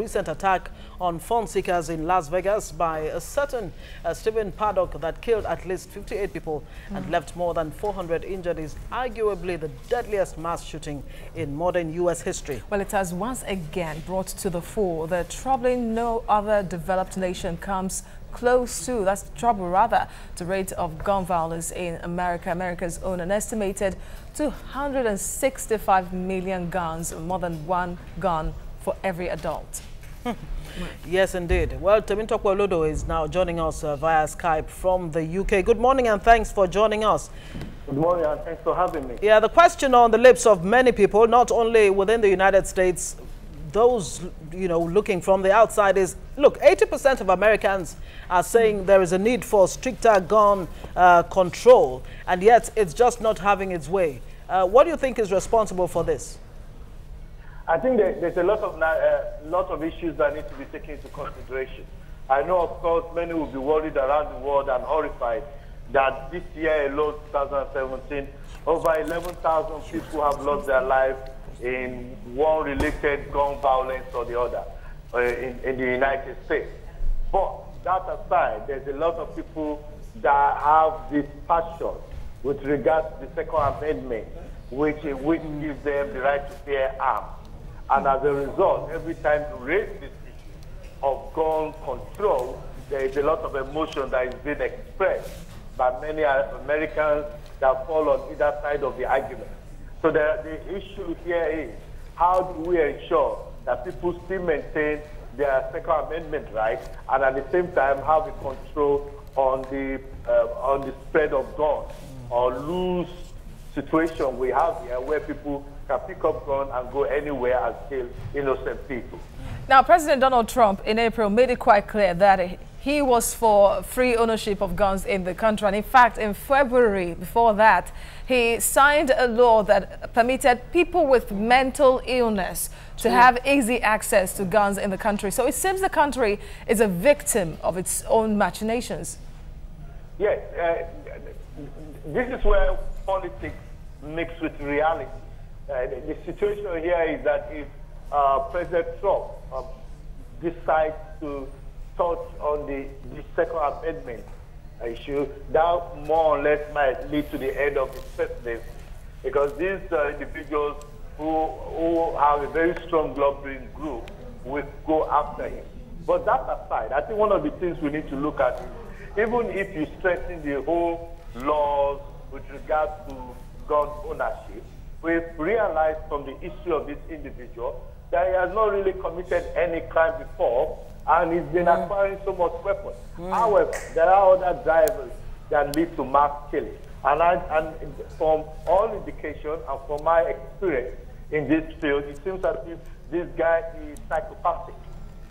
recent attack on fun seekers in Las Vegas by a certain Stephen Paddock that killed at least 58 people and left more than 400 injured is arguably the deadliest mass shooting in modern U.S. history. Well, it has once again brought to the fore the troubling no other developed nation comes close to, that's trouble rather, the rate of gun violence in America. America's own an estimated 265 million guns, more than one gun for every adult. Yes, indeed. Well, Temitope Olodo is now joining us via Skype from the UK. Good morning and thanks for joining us. Good morning and thanks for having me. Yeah, the question on the lips of many people, not only within the United States, those, looking from the outside is, look, 80% of Americans are saying there is a need for stricter gun control, and yet it's just not having its way. What do you think is responsible for this? I think there's a lot of issues that need to be taken into consideration. I know, of course, many will be worried around the world and horrified that this year alone, 2017, over 11,000 people have lost their lives in one related gun violence or the other in the United States. But that aside, there's a lot of people that have this passion with regard to the Second Amendment, which gives them the right to bear arms. And as a result, every time you raise this issue of gun control, there is a lot of emotion that is being expressed by many Americans that fall on either side of the argument. So the issue here is, how do we ensure that people still maintain their Second Amendment rights and at the same time have a control on the spread of guns or loose situation we have here where people can pick up guns and go anywhere and kill innocent people. Now, President Donald Trump in April made it quite clear that he was for free ownership of guns in the country. And in fact, in February, before that, he signed a law that permitted people with mental illness to have easy access to guns in the country. So it seems the country is a victim of its own machinations. Yes, this is where politics mixed with reality. The situation here is that if President Trump decides to touch on the Second Amendment issue, that more or less might lead to the end of his presidency, because these individuals who have a very strong lobbying group will go after him. But that aside, I think one of the things we need to look at is, even if you strengthen the whole laws with regard to gun ownership, we've realized from the history of this individual that he has not really committed any crime before, and he's been acquiring so much weapons. However, there are other drivers that lead to mass killing. And from all indication and from my experience in this field, it seems as if this guy is psychopathic,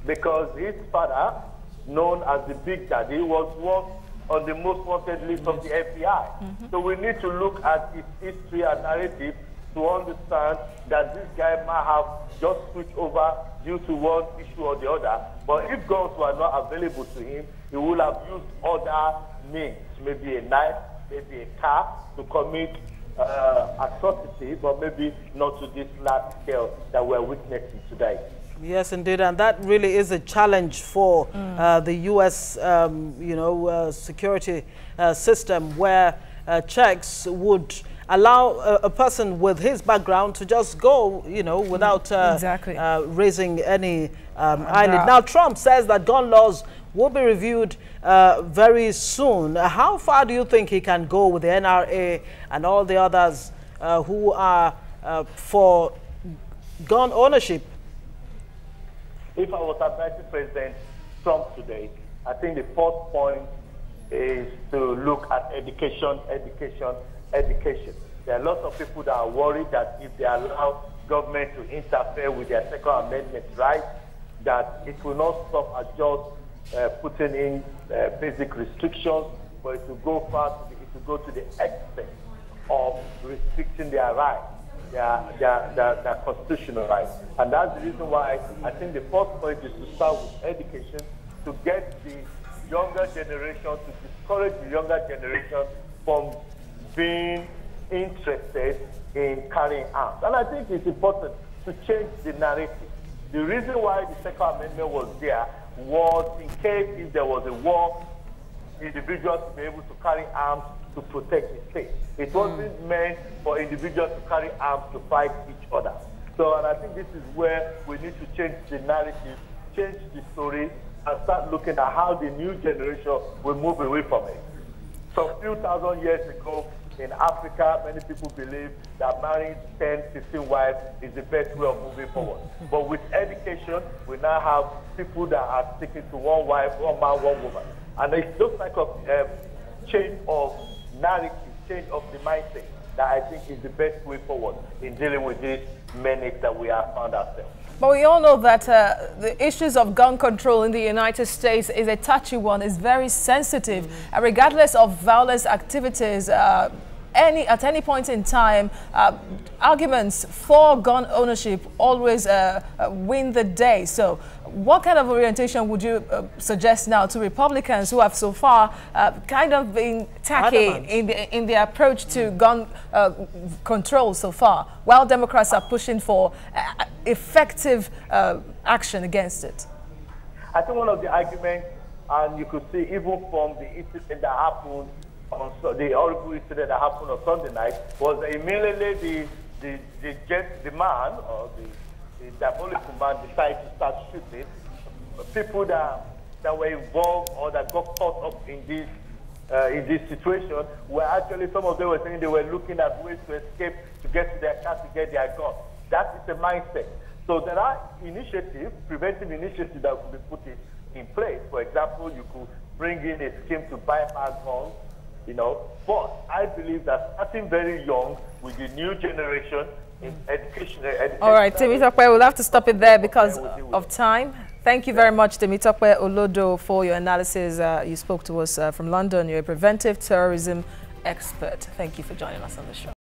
because his father, known as the Big Daddy, was once on the most wanted list of the FBI. So we need to look at his history and narrative to understand that this guy might have just switched over due to one issue or the other. But if guns were not available to him, he would have used other means, maybe a knife, maybe a car, to commit atrocity, but maybe not to this large scale that we're witnessing today. Yes, indeed, and that really is a challenge for the U.S. Security system, where checks would allow a person with his background to just go, without raising any eyelid. Now, Trump says that gun laws will be reviewed very soon. How far do you think he can go with the NRA and all the others who are for gun ownership? If I was advising President Trump today, I think the first point is to look at education. There are lots of people that are worried that if they allow government to interfere with their Second Amendment rights, that it will not stop at just putting in basic restrictions, but it will go far, it will go to the extent of restricting their rights. Their constitutional rights. And that's the reason why I think the first point is to start with education, to get the younger generation, to discourage the younger generation from being interested in carrying arms. And I think it's important to change the narrative. The reason why the Second Amendment was there was in case if there was a war, individuals to be able to carry arms to protect the state. It wasn't meant for individuals to carry arms to fight each other. So, and I think this is where we need to change the narrative, change the story, and start looking at how the new generation will move away from it. So a few thousand years ago in Africa, many people believe that marrying 10, 15 wives is the best way of moving forward. But with education, we now have people that are sticking to one wife, one man, one woman. And it's those type of change of narrative, change of the mindset that I think is the best way forward in dealing with this menace that we have found ourselves. But we all know that the issues of gun control in the United States is a touchy one, it's very sensitive. Regardless of violence activities, at any point in time, arguments for gun ownership always win the day. So what kind of orientation would you suggest now to Republicans who have so far kind of been tacky in their approach to gun control so far, while Democrats are pushing for effective action against it? I think one of the arguments, and you could see even from the incident that happened on the horrible incident that happened on Sunday night, was that immediately the man or the diabolical man decided to start shooting people that were involved or that got caught up in this situation. Where actually some of them were saying they were looking at ways to escape, to get to their car, to get their gun. That is the mindset. So there are initiatives, preventive initiatives that could be put in place. For example, you could bring in a scheme to bypass guns, you know. But I believe that starting very young with the new generation in education. All right, Temitope, we'll have to stop it there because of time. Thank you very much, Temitope Olodo, for your analysis. You spoke to us from London. You're a preventive terrorism expert. Thank you for joining us on the show.